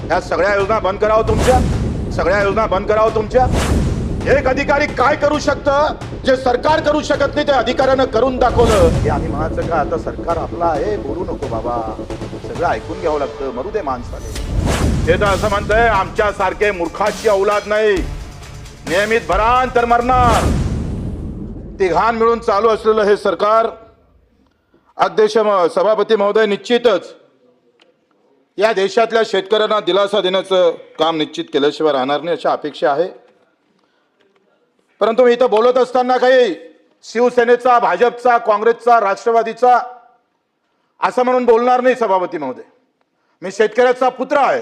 ह्या सगळ्या योजना बंद करावं तुमच्या, सगळ्या योजना बंद करावं तुमच्या। एक अधिकारी काय करू शकतं जे सरकार करू शकत नाही ते अधिकाऱ्यानं करून दाखवलं। हे आम्ही म्हणायचं का आता सरकार आपला आहे, बोलू नको बाबा, सगळं ऐकून घ्यावं लागतं, मरू दे माणसाले। ते तर असं म्हणतंय आमच्या सारखे मूर्खाची औलाद नाही, नियमित भरान तर मरणार। तिघान मिळून चालू असलेलं हे सरकार, अध्यक्ष सभापती महोदय, निश्चितच या देशातल्या शेतकऱ्यांना दिलासा देण्याचं काम निश्चित केल्याशिवाय राहणार नाही अशी अपेक्षा आहे। परंतु मी इथं बोलत असताना काही शिवसेनेचा, भाजपचा, काँग्रेसचा, राष्ट्रवादीचा असं म्हणून बोलणार नाही सभापती महोदय। मी शेतकऱ्याचा पुत्र आहे,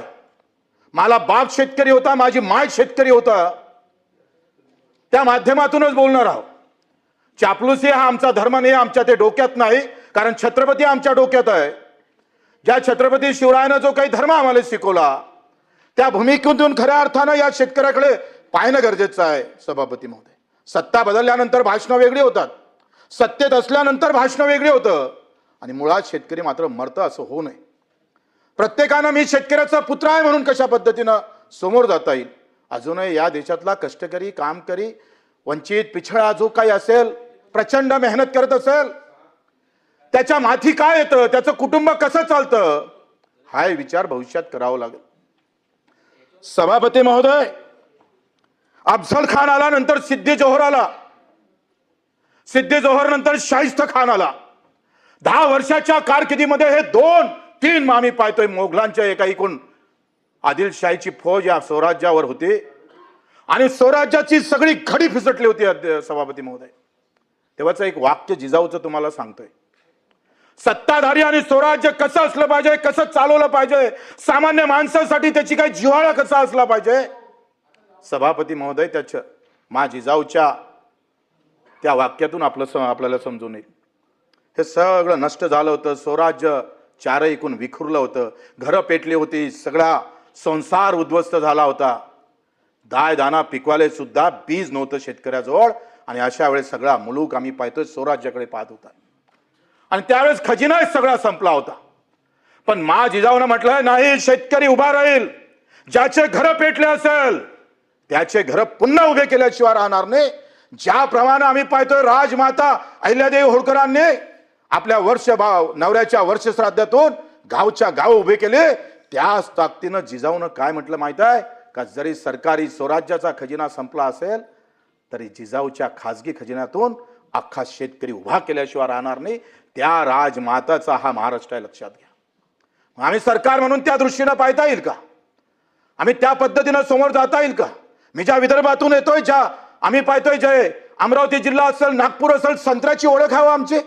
मला बाप शेतकरी होता, माझी माय शेतकरी होता, त्या माध्यमातूनच बोलणार आहोत। चापलुसी हा आमचा धर्म नाही, आमच्या ते डोक्यात नाही, कारण छत्रपती आमच्या डोक्यात आहे। ज्या छत्रपती शिवरायानं जो काही धर्म आम्हाला शिकवला त्या भूमिकेतून खऱ्या अर्थानं या शेतकऱ्याकडे पाहणं गरजेचं आहे सभापती महोदय। सत्ता बदलल्यानंतर भाषणं वेगळी होतात, सत्तेत असल्यानंतर भाषणं वेगळी होतं, आणि मुळात शेतकरी मात्र मरतं असं होऊ नये। प्रत्येकानं मी शेतकऱ्याचा पुत्र आहे म्हणून कशा पद्धतीनं समोर जाता येईल। अजूनही या देशातला कष्टकरी, कामकरी, वंचित, पिछळा जो काही असेल, प्रचंड मेहनत करत असेल, त्याच्या माथी काय येतं, त्याचं कुटुंब कसं चालतं, हा विचार भविष्यात करावा लागेल। सभापती महोदय, अफजल खान आला, नंतर सिद्दी जोहर आला, सिद्दी जोहर नंतर शाहिस्ता खान आला। 10 वर्षाच्या कारकिर्दीमध्ये हे 2-3 आम्ही पाहतोय मोगलांच्या एकाएकून आदिलशाहीची फौज या स्वराज्यावर होती, आणि स्वराज्याची सगळी घडी फिसटली होती सभापती महोदय। तेव्हाचं एक वाक्य जिजाऊचं तुम्हाला सांगतोय, सत्ताधारी आणि स्वराज्य कसं असलं पाहिजे, कसं चालवलं पाहिजे, सामान्य माणसासाठी त्याची काही जिव्हाळा कसा असला पाहिजे, सभापती महोदय त्याच्या मा जिजाऊच्या त्या वाक्यातून आपल्याला समजून येईल। हे सगळं नष्ट झालं होतं, स्वराज्य चारैकून विखुरलं होतं, घरं पेटली होती, सगळा संसार उद्ध्वस्त झाला होता, दाय दाना पिकवाले सुद्धा बीज नव्हतं शेतकऱ्याजवळ, आणि अशा वेळेस सगळा मुलूक आम्ही पाहतोय स्वराज्याकडे पाहत होता, आणि त्यावेळेस खजिना सगळा संपला होता। पण मा जिजाऊनं म्हटलं नाही, शेतकरी उभा राहील, ज्याचे घर पेटले असेल त्याचे घर पुन्हा उभे केल्याशिवाय राहणार नाही। ज्याप्रमाणे आम्ही पाहतोय राजमाता अहिल्यादेवी होळकरांनी आपल्या नवऱ्याच्या वर्षश्राद्धातून गावच्या गाव उभे केले, त्याच ताकदीनं जिजाऊनं काय म्हटलं माहित आहे का, जरी सरकारी स्वराज्याचा खजिना संपला असेल तरी जिजाऊच्या खासगी खजिन्यातून अख्खा शेतकरी उभा केल्याशिवाय राहणार नाही। त्या राजमाताचा हा महाराष्ट्र आहे, लक्षात घ्या। आम्ही सरकार म्हणून त्या दृष्टीनं पाहता येईल का, आम्ही त्या पद्धतीनं समोर जाता येईल का? मी ज्या विदर्भातून येतोय, ज्या आम्ही पाहतोय, जे अमरावती जिल्हा असेल, नागपूर असेल, संत्र्याची ओळख आहे आमची।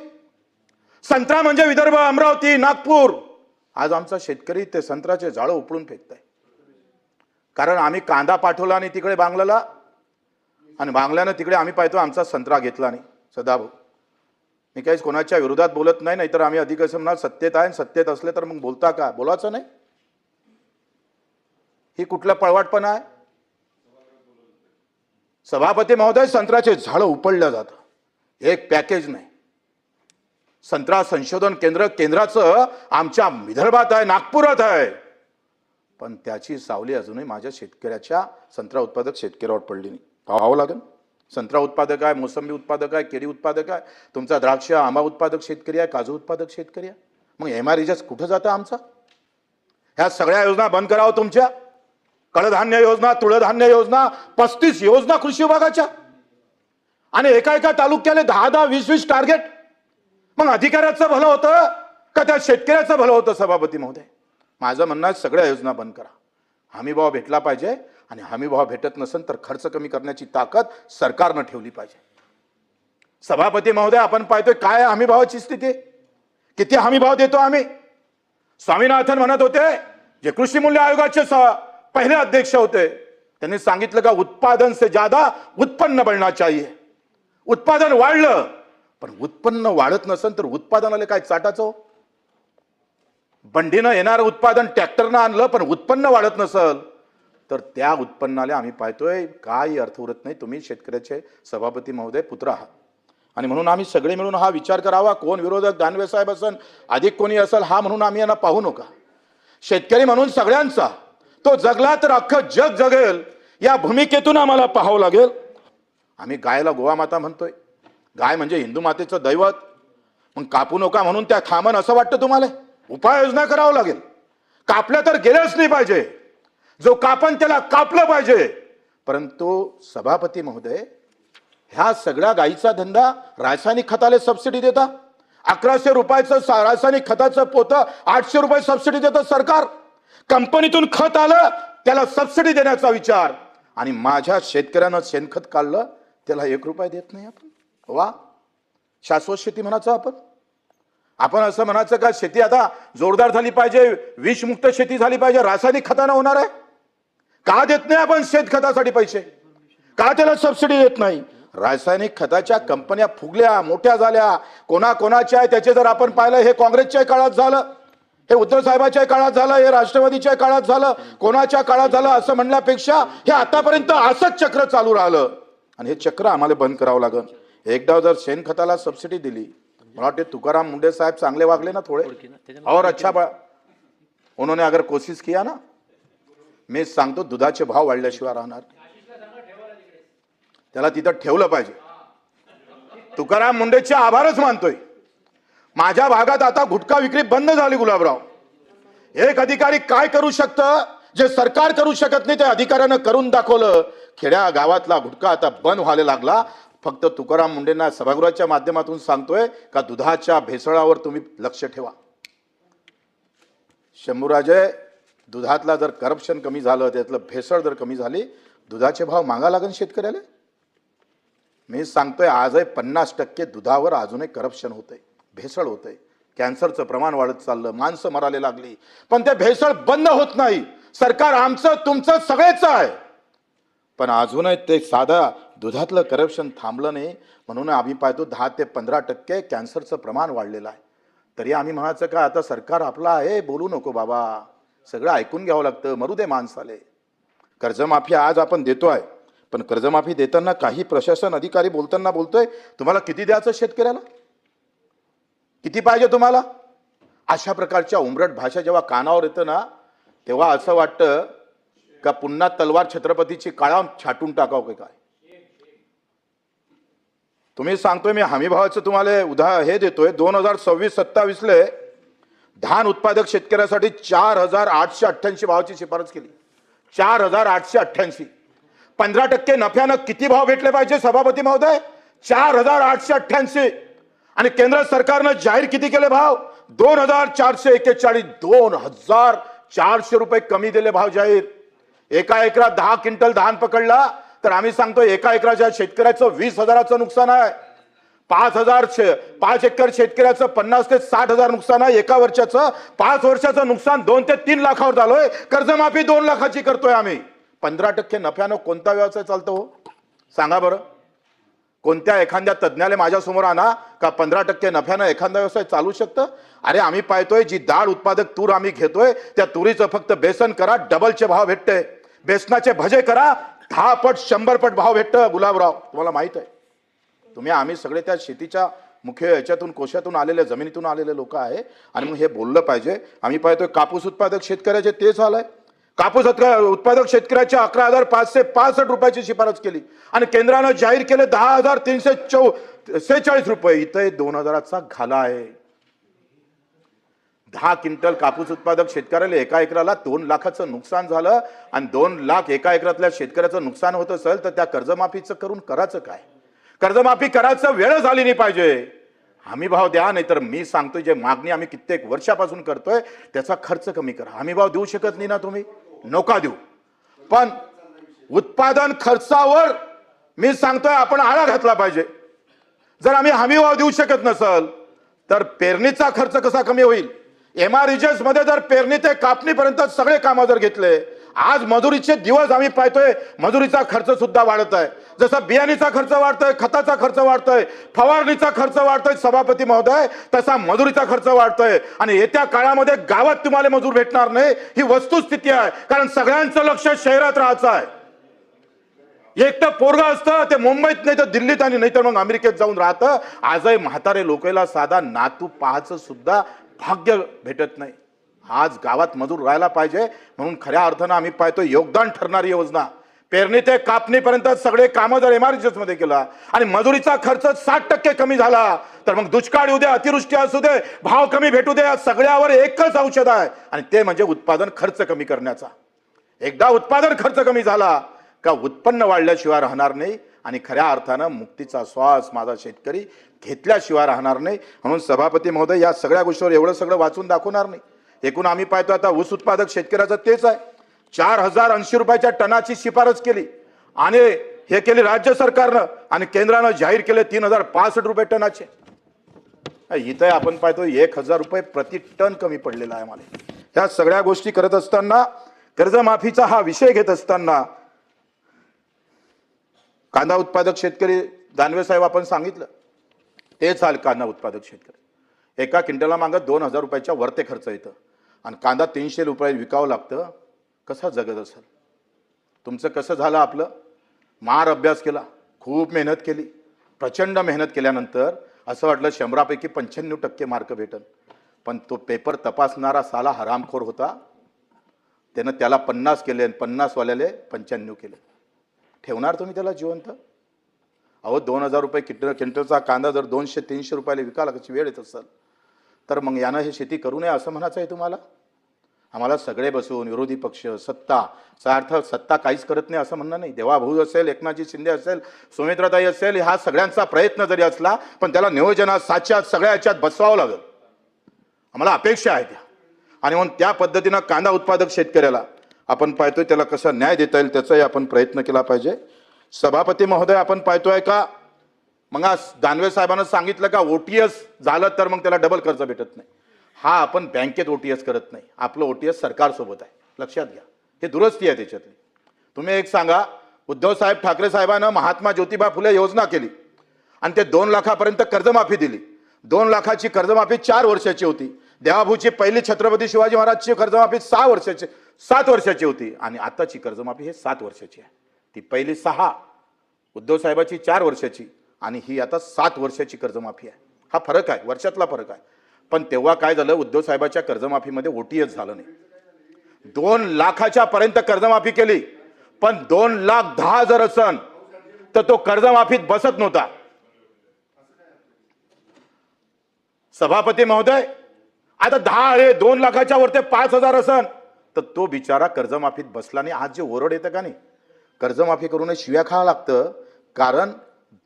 संत्रा म्हणजे विदर्भ, अमरावती, नागपूर। आज आमचा शेतकरी ते संत्र्याचे झाडं उपळून फेकताय, कारण आम्ही कांदा पाठवला नाही तिकडे बांगलाला, आणि बांगल्यानं तिकडे आम्ही पाहतो आमचा संत्रा घेतला नाही। सदाभाऊ, मी काहीच कोणाच्या विरोधात बोलत नाही, नाहीतर आम्ही अधिक असं म्हणा सत्तेत आहे, सत्तेत असले तर मग बोलता का, बोलायचं नाही, ही कुठला पळवाटपणा आहे? सभापती महोदय, संत्र्याचे झाडं उपळलं जातं, एक पॅकेज नाही। संत्रा संशोधन केंद्राचं आमच्या विदर्भात आहे, नागपुरात आहे, पण त्याची सावली अजूनही माझ्या शेतकऱ्याच्या, संत्रा उत्पादक शेतकऱ्यावर पडली नाही। पाहावं लागेल, संत्रा उत्पादक आहे, मोसंबी उत्पादक आहे, केळी उत्पादक आहे, तुमचा द्राक्ष आंबा उत्पादक शेतकरी आहे, काजू उत्पादक शेतकरी आहे, मग एमआरईजस कुठं जातं आमचा? ह्या सगळ्या योजना बंद करावं तुमच्या, कडधान्य योजना, तुळधान्य योजना, 35 योजना कृषी विभागाच्या, आणि एका तालुक्याला 10-10, 20-20 टार्गेट। मग अधिकाऱ्याचं भलं होतं का त्या शेतकऱ्याचं भलं होतं? सभापती महोदय, माझं म्हणणं आहे सगळ्या योजना बंद करा, हमी भाव भेटला पाहिजे, आणि हमी भाव भेटत नसेल तर खर्च कमी करण्याची ताकद सरकारनं ठेवली पाहिजे। सभापती महोदय, आपण पाहतोय काय हमी भावाची स्थिती, किती हमी भाव देतो आम्ही? स्वामीनाथन म्हणत होते, जे कृषी मूल्य आयोगाचे पहिले अध्यक्ष होते, त्यांनी सांगितलं का उत्पादन से ज्यादा उत्पन्न बढ़ना चाहिए। उत्पादन वाढलं, पण उत्पन्न वाढत नसेल तर उत्पादनाला काय चाटाचं? बंडीनं येणारं उत्पादन ट्रॅक्टरनं आणलं, पण उत्पन्न वाढत नसेल तर त्या उत्पन्नाला आम्ही पाहतोय काही अर्थ उरत नाही। तुम्ही शेतकऱ्याचे सभापती महोदय पुत्र आहात, आणि म्हणून आम्ही सगळे मिळून हा विचार करावा, कोण विरोधक दानवे साहेब असेल, अधिक कोणी असेल, हा म्हणून आम्ही यांना पाहू नका। शेतकरी म्हणून सगळ्यांचा, तो जगला तर अख्खं जग जगेल या भूमिकेतून आम्हाला पाहावं लागेल. आम्ही गायला गोवा माता म्हणतोय. गाय म्हणजे हिंदू मातेचं दैवत. मग कापू नका म्हणून त्या थांबन असं वाटतं तुम्हाला? उपाययोजना करावं लागेल. कापल्या तर गेलंच नाही पाहिजे. जो कापन त्याला कापलं पाहिजे. परंतु सभापती महोदय, ह्या सगळ्या गायीचा धंदा रासायनिक खताला सबसिडी देता. 1100 रुपयाचं रासायनिक खताचं पोतं 800 रुपये सबसिडी देतं सरकार. कंपनीतून खत आलं त्याला सबसिडी देण्याचा विचार, आणि माझ्या शेतकऱ्यानं शेणखत काढलं त्याला 1 रुपया देत नाही आपण. वा, शाश्वत शेती म्हणायचं आपण असं म्हणायचं का शेती आता जोरदार झाली पाहिजे, विषमुक्त शेती झाली पाहिजे, रासायनिक खतानं होणार आहे? का देत नाही आपण शेतखतासाठी पैसे? का त्याला सबसिडी देत नाही? रासायनिक खताच्या कंपन्या फुगल्या, मोठ्या झाल्या. कोणाच्या आहे त्याचे जर आपण पाहिलं, हे काँग्रेसच्या काळात झालं, हे उद्धव साहेबांच्या काळात झालं, हे राष्ट्रवादीच्या काळात झालं, कोणाच्या काळात झालं असं म्हणण्यापेक्षा हे आतापर्यंत असंच चक्र चालू राहिलं. आणि हे चक्र आम्हाला बंद करावं लागेल. एकदा जर शेणखताला सबसिडी दिली, मला वाटते तुकाराम मुंडे साहेब चांगले वागले ना थोडे, और अच्छा उन्होंने अगर कोशिश किया ना, मी सांगतो दुधाचे भाव वाढल्याशिवाय राहणार. त्याला तिथं ठेवलं पाहिजे. तुकाराम मुंडेचे आभारच मानतोय. माझ्या भागात आता गुटखा विक्री बंद झाली. गुलाबराव, एक अधिकारी काय करू शकतं जे सरकार करू शकत नाही ते अधिकाऱ्यानं करून दाखवलं. खेड्या गावातला गुटखा आता बंद व्हायला लागला. फक्त तुकाराम मुंडेंना सभागृहाच्या माध्यमातून सांगतोय का दुधाच्या भेसळावर तुम्ही लक्ष ठेवा. शंभूराजे, दुधातला जर करप्शन कमी झालं, त्यातलं भेसळ जर कमी झाली, दुधाचे भाव मागा लागेल शेतकऱ्याला. मी सांगतोय आजही 50% दुधावर अजूनही करप्शन होतंय, भेसळ होतंय. कॅन्सरचं प्रमाण वाढत चाललं, माणसं मरायला लागली, पण ते भेसळ बंद होत नाही. सरकार आमचं तुमचं सगळेच आहे, पण अजूनही ते साधा दुधातलं करप्शन थांबलं नाही. म्हणून आम्ही पाहतो 10 ते 15% कॅन्सरचं प्रमाण वाढलेलं आहे. तरी आम्ही म्हणायचं का आता सरकार आपला आहे, बोलू नको बाबा, सगळं ऐकून घ्यावं लागतं, मरू दे माणसाले. कर्जमाफी आज आपण देतोय, पण कर्जमाफी देताना काही प्रशासन अधिकारी बोलतोय तुम्हाला किती द्यायचं शेतकऱ्याला, किती पाहिजे तुम्हाला. अशा प्रकारच्या उमरट भाषा जेव्हा कानावर येतं ना, तेव्हा असं वाटतं का पुन्हा तलवार छत्रपतीची काळा छाटून टाकाव काय. तुम्ही सांगतोय मी हमी भावाचं तुम्हाला हे देतोय. 2026-27 ले धान उत्पादक शेतकऱ्यासाठी 4888 भावाची शिफारस केली. 4888. 15% नफ्यानं किती भाव भेटले पाहिजे सभापती महोदय? 4888. आणि केंद्र सरकारनं जाहीर किती केले भाव? 2441. 2400 रुपये कमी दिले भाव जाहीर. एका एकरात 10 क्विंटल धान पकडला तर आम्ही सांगतो एका एकराच्या शेतकऱ्याचं 20,000चं नुकसान आहे. 5 एकर शेतकऱ्याचं 50 ते 60,000 नुकसान आहे एका वर्षाचं. 5 वर्षाचं नुकसान 2 ते 3 लाखावर झालोय. कर्जमाफी 2 लाखाची करतोय आम्ही. 15% नफ्यानं कोणता व्यवसाय चालतो हो? सांगा बरं. कोणत्या एखाद्या तज्ञाला माझ्यासमोर आणा का 15% नफ्यानं एखादा व्यवसाय चालू शकतं? अरे आम्ही पाहतोय जी डाळ उत्पादक तूर आम्ही घेतोय त्या तुरीचं फक्त बेसन करा, डबलचे भाव भेटते. बेसनाचे भजे करा, 10 पट 100 पट भाव भेटतं. गुलाबराव, तुम्हाला माहित आहे. आम्ही सगळे त्या शेतीच्या मुख्य याच्यातून कोशातून आलेले, जमिनीतून आलेले लोक आहे, आणि मग हे बोललं पाहिजे. आम्ही पाहतोय कापूस उत्पादक शेतकऱ्याचे तेच हाल आहे. कापूस उत्पादक शेतकऱ्याच्या 11,565 रुपयाची शिफारस केली आणि केंद्रानं जाहीर केले 10,346 रुपये. इथं 2,000चा घाला आहे. 10 क्विंटल कापूस उत्पादक शेतकऱ्याला एका एकराला 2 लाखाचं नुकसान झालं, आणि 2 लाख एका एकरातल्या शेतकऱ्याचं नुकसान होत असेल तर त्या कर्जमाफीचं करून करायचं काय? कर्जमाफी करायचं वेळ झाली नाही पाहिजे. हमी भाव द्या, नाहीतर मी सांगतोय जे मागणी आम्ही कित्येक वर्षापासून करतोय त्याचा खर्च कमी करा. हमी भाव देऊ शकत नाही ना तुम्ही, नका देऊ, पण उत्पादन खर्चावर मी सांगतोय आपण आळा घातला पाहिजे. जर आम्ही हमी भाव देऊ शकत नसल तर पेरणीचा खर्च कसा कमी होईल? MREGS मध्ये जर पेरणी ते कापणीपर्यंत सगळे कामं जर घेतले, आज मजुरीचे दिवस आम्ही पाहतोय मजुरीचा खर्च सुद्धा वाढत आहे. जसं बियाणीचा खर्च वाढतोय, खताचा खर्च वाढतोय, फवारणीचा खर्च वाढतोय सभापती महोदय, तसा मजुरीचा खर्च वाढतोय. आणि येत्या काळामध्ये गावात तुम्हाला मजूर भेटणार नाही, ही वस्तुस्थिती आहे. कारण सगळ्यांचं लक्ष शहरात राहायचं आहे. एक तर पोरगा असतं ते मुंबईत, नाही तर दिल्लीत, आणि नाही तर मग अमेरिकेत जाऊन राहतं. आजही म्हातारे लोकांना साधा नातू पाहायचं सुद्धा भाग्य भेटत नाही. आज गावात मजूर राहायला पाहिजे म्हणून खऱ्या अर्थानं आम्ही पाहतो योगदान ठरणारी योजना पेरणी ते कापणीपर्यंत सगळे कामं जर MRHS मध्ये केला आणि मजुरीचा खर्च 60% कमी झाला तर मग दुष्काळ येऊ दे, अतिवृष्टी असू दे, भाव कमी भेटू दे, या सगळ्यावर एकच औषध आहे आणि ते म्हणजे उत्पादन खर्च कमी करण्याचा. एकदा उत्पादन खर्च कमी झाला का उत्पन्न वाढल्याशिवाय राहणार नाही आणि खऱ्या अर्थानं मुक्तीचा श्वास माझा शेतकरी घेतल्याशिवाय राहणार नाही. म्हणून सभापती महोदय या सगळ्या गोष्टीवर एवढं सगळं वाचून दाखवणार नाही. एकूण आम्ही पाहतो आता ऊस उत्पादक शेतकऱ्याचं तेच आहे. 4080 रुपयाच्या टनाची शिफारस केली आणि हे केली राज्य सरकारनं आणि केंद्रानं जाहीर केले 3065 रुपये टनाचे. इथं आपण पाहतो 1000 रुपये प्रति टन कमी पडलेला आहे आम्हाला. ह्या सगळ्या गोष्टी करत असताना कर्जमाफीचा हा विषय घेत असताना कांदा उत्पादक शेतकरी दानवे साहेब आपण सांगितलं तेच हाल. कांदा उत्पादक शेतकरी एका क्विंटलला मागं 2000 रुपयाच्या वरते खर्च येतं आणि कांदा 300 रुपये विकावं लागतं. कसा जगत असेल? तुमचं कसं झालं? आपलं मार अभ्यास केला, खूप मेहनत केली, प्रचंड मेहनत केल्यानंतर असं वाटलं 100पैकी 95% मार्क भेटन, पण तो पेपर तपासणारा साला हरामखोर होता. त्यानं त्याला 50 केले आणि 50 वाल्याले 95 केले. ठेवणार तुम्ही त्याला जिवंत? अहो 2000 रुपये क्विंटलचा कांदा जर 200-300 रुपयाला विकायला कशी वेळ येत असेल तर मग यानं हे शेती करू नये असं म्हणायचं आहे तुम्हाला? आम्हाला सगळे बसून विरोधी पक्ष सत्ता अर्थ सत्ता काहीच करत नाही असं म्हणणं नाही. देवाभाऊ असेल, एकनाथजी शिंदे असेल, सुमित्राताई असेल, हा सगळ्यांचा प्रयत्न जरी असला पण त्याला नियोजनात साच्यात सगळ्या याच्यात बसवावं लागेल. आम्हाला अपेक्षा आहे त्या आणि म्हणून त्या पद्धतीनं कांदा उत्पादक शेतकऱ्याला आपण पाहतोय त्याला कसा न्याय देता येईल त्याचाही आपण प्रयत्न केला पाहिजे. सभापती महोदय आपण पाहतोय का मग दानवे साहेबांना सांगितलं का OTS झालं तर मग त्याला डबल कर्ज भेटत नाही. हा आपण बँकेत OTS करत नाही, आपलं OTS सरकारसोबत आहे, लक्षात घ्या. हे दुरुस्ती आहे त्याच्यातली. तुम्ही एक सांगा, उद्धव साहेब ठाकरे साहेबांना महात्मा ज्योतिबा फुले योजना केली आणि ते 2 लाखापर्यंत कर्जमाफी दिली. 2 लाखाची कर्जमाफी 4 वर्षाची होती. देवाभूची पहिली छत्रपती शिवाजी महाराजची कर्जमाफी 7 वर्षाची होती आणि आताची कर्जमाफी हे 7 वर्षाची आहे. ती पहिली 6 उद्धव साहेबाची 4 वर्षाची आणि ही आता 7 वर्षाची कर्जमाफी आहे. हा फरक आहे, वर्षातला फरक आहे. पण तेव्हा काय झालं, उद्धव साहेबाच्या कर्जमाफीमध्ये OTS झालं नाही. 2 लाखाच्या पर्यंत कर्जमाफी केली पण 2,10,000 असन तर तो कर्जमाफीत बसत नव्हता. सभापती महोदय आता 2 लाखाच्या वरती 5,000 असन तर तो बिचारा कर्जमाफीत बसला नाही. आज जे ओरड येतं का नाही, कर्जमाफी करून शिव्या खावं लागतं. कारण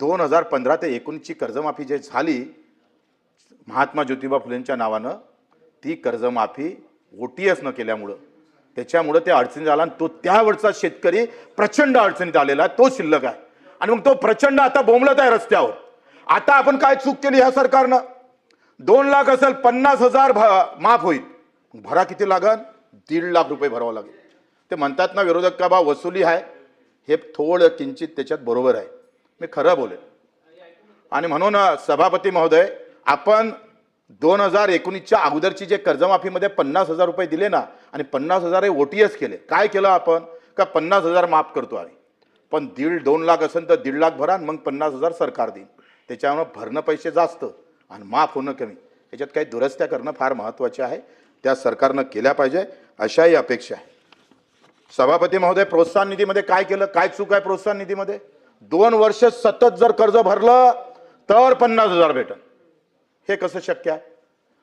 2015 ते 19ची कर्जमाफी जे झाली महात्मा ज्योतिबा फुलेंच्या नावानं, ती कर्जमाफी OTS न केल्यामुळं त्याच्यामुळं ते अडचणीत आला आणि तो त्यावेळचा शेतकरी प्रचंड अडचणीत आलेला आहे, तो शिल्लक आहे. आणि मग तो प्रचंड आता बोंबलत आहे रस्त्यावर. आता आपण काय चूक केली ह्या सरकारनं? 2 लाख असेल 50,000 माफ होईल, भरा किती लागन? 1.5 लाख रुपये भरावं लागेल. ते म्हणतात ना विरोधक का बा वसुली आहे, हे थोडं किंचित त्याच्यात बरोबर आहे, मी खरं बोलेन. आणि म्हणून सभापती महोदय आपण 2019च्या अगोदरची जे कर्जमाफीमध्ये 50,000 रुपये दिले ना आणि 50,000 हे OTS केले. काय केलं आपण का 50,000 माफ करतो आहे, पण 1.5-2 लाख असेल तर 1.5 लाख भरा मग 50,000 सरकार देईल. त्याच्यामुळे भरणं पैसे जास्त आणि माफ होणं कमी, याच्यात काही दुरुस्त्या करणं फार महत्त्वाचे आहे. त्या सरकारनं केल्या पाहिजे अशाही अपेक्षा आहे. सभापती महोदय प्रोत्साहन निधीमध्ये काय केलं, काय चूक आहे प्रोत्साहन निधीमध्ये? 2 वर्ष सतत जर कर्ज भरलं तर 50,000 भेटन. हे कसं शक्य आहे?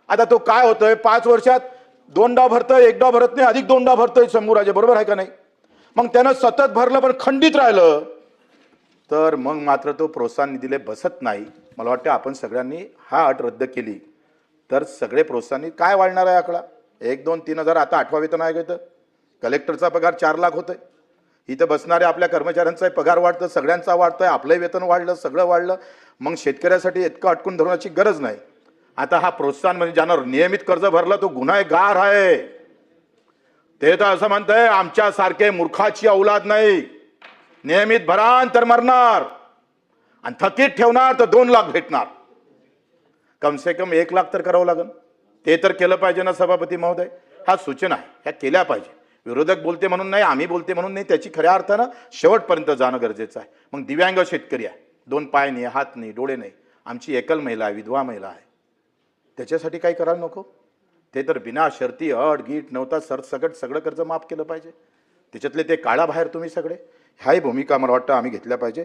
आता तो काय होतोय 5 वर्षात 2दा भरतोय, 1दा भरत नाही, अधिक 2दा भरतोय. शंभूराजे बरोबर आहे का नाही? मग त्यानं सतत भरलं पण खंडित राहिलं तर मग मात्र तो प्रोत्साहन निधीला बसत नाही. मला वाटतं आपण सगळ्यांनी हा अट रद्द केली तर सगळे प्रोत्साहन काय वाढणार आहे? आकडा 1-2-3 आता 8वा वेतन आहे का? कलेक्टरचा पगार 4 लाख होतोय. इथं बसणाऱ्या आपल्या कर्मचाऱ्यांचा पगार वाढतं, सगळ्यांचा वाढतोय, आपलंही वेतन वाढलं, सगळं वाढलं. मग शेतकऱ्यासाठी इतकं अटकून धरण्याची गरज नाही. आता हा प्रोत्साहन म्हणजे ज्यानं नियमित कर्ज भरलं तो गुन्हेगार आहे. ते तर असं म्हणतंय आमच्यासारखे मूर्खाची औलाद नाही, नियमित भरान तर मरणार आणि थकीत ठेवणार तर 2 लाख भेटणार. कम से कम 1 लाख तर करावं लागेल. ते तर केलं पाहिजे ना सभापती महोदय? हा सूचना आहे, ह्या केल्या पाहिजे. विरोधक बोलते म्हणून नाही, आम्ही बोलते म्हणून नाही, त्याची खऱ्या अर्थानं शेवटपर्यंत जाणं गरजेचं आहे. मग दिव्यांग शेतकरी आहे, 2 पाय नाही, हात नाही, डोळे नाही, आमची एकल महिला आहे, विधवा महिला आहे, त्याच्यासाठी काही करायला नको? ते तर बिना शर्ती अट गीट नव्हता सरसकट सगळं कर्ज माफ केलं पाहिजे. त्याच्यातले ते काळाबाहेर तुम्ही सगळे ह्याही भूमिका मला वाटतं आम्ही घेतल्या पाहिजे.